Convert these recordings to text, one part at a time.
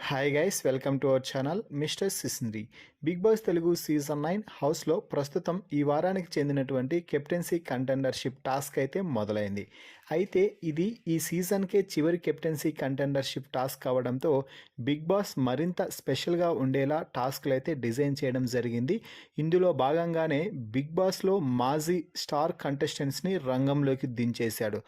Hi guys, welcome to our channel mister Sisindri. Bigg Boss Telugu season 9 హౌస్లో ప్రస్తుతం ఈ వారానికి చెందినటువంటి కెప్టెన్సీ కంటెండర్షిప్ టాస్క్ అయితే మొదలైంది. అయితే ఇది ఈ సీజన్కే చివరి కెప్టెన్సీ కంటెండర్షిప్ టాస్క్ అవడంతో బిగ్ బాస్ మరింత స్పెషల్గా ఉండేలా టాస్క్లు అయితే డిజైన్ చేయడం జరిగింది. ఇందులో భాగంగానే బిగ్ బాస్లో మాజీ స్టార్ కంటెస్టెంట్స్ని రంగంలోకి దించేశాడు.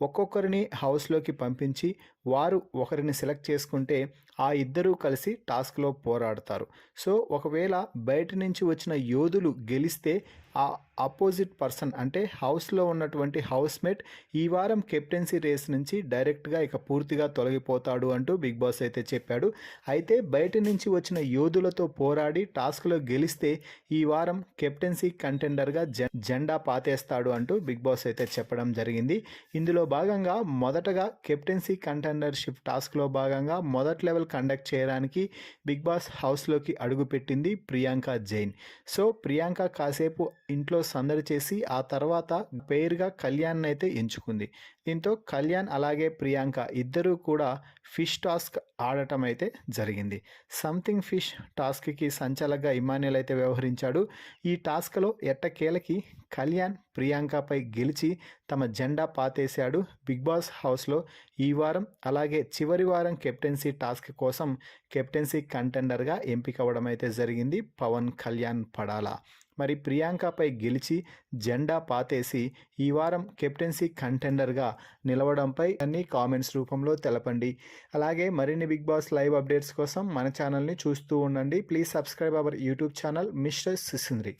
ఒక్కొక్కరిని హౌస్లోకి పంపించి వారు ఒకరిని సెలెక్ట్ చేసుకుంటే ఆ ఇద్దరూ కలిసి టాస్క్లో పోరాడతారు. సో ఒకవేళ బయట నుంచి వచ్చిన యోధులు గెలిస్తే ఆ అపోజిట్ పర్సన్ అంటే హౌస్లో ఉన్నటువంటి హౌస్మేట్ ఈ వారం కెప్టెన్సీ రేస్ నుంచి డైరెక్ట్గా ఇక పూర్తిగా తొలగిపోతాడు అంటూ బిగ్ బాస్ అయితే చెప్పాడు. అయితే బయట నుంచి వచ్చిన యోధులతో పోరాడి టాస్క్లో గెలిస్తే ఈ వారం కెప్టెన్సీ కంటెండర్గా జెండా పాతేస్తాడు అంటూ బిగ్ బాస్ అయితే చెప్పడం జరిగింది. ఇందులో భాగంగా మొదటగా కెప్టెన్సీ కంటెండర్షిప్ టాస్క్లో భాగంగా మొదటి లెవెల్ కండక్ట్ చేయడానికి బిగ్ బాస్ హౌస్లోకి అడుగుపెట్టింది ప్రియాంక జైన్. సో ప్రియాంక కాసేపు ఇంట్లో సందడి చేసి ఆ తర్వాత పేరుగా కళ్యాణ్ అయితే ఎంచుకుంది. దీంతో కళ్యాణ్ అలాగే ప్రియాంక ఇద్దరూ కూడా ఫిష్ టాస్క్ ఆడటం అయితే జరిగింది. సంథింగ్ ఫిష్ టాస్క్కి సంచాలకుగా ఇమాన్యుల్ అయితే వ్యవహరించాడు. ఈ టాస్క్లో ఎట్టకేలకి కళ్యాణ్ ప్రియాంకపై గెలిచి తమ జెండా పాతేశాడు. బిగ్ బాస్ హౌస్లో ఈ వారం అలాగే చివరి వారం కెప్టెన్సీ టాస్క్ కోసం కెప్టెన్సీ కంటెండర్గా ఎంపిక అవ్వడం అయితే జరిగింది పవన్ కళ్యాణ్ పడాలా. మరి ప్రియాంకపై గెలిచి జెండా పాతేసి ఈ వారం కెప్టెన్సీ కంటెండర్గా నిలవడంపై అన్ని కామెంట్స్ రూపంలో తెలపండి. అలాగే మరిన్ని బిగ్ బాస్ లైవ్ అప్డేట్స్ కోసం మన ఛానల్ని చూస్తూ ఉండండి. Please subscribe our YouTube channel mister సిసింద్రి.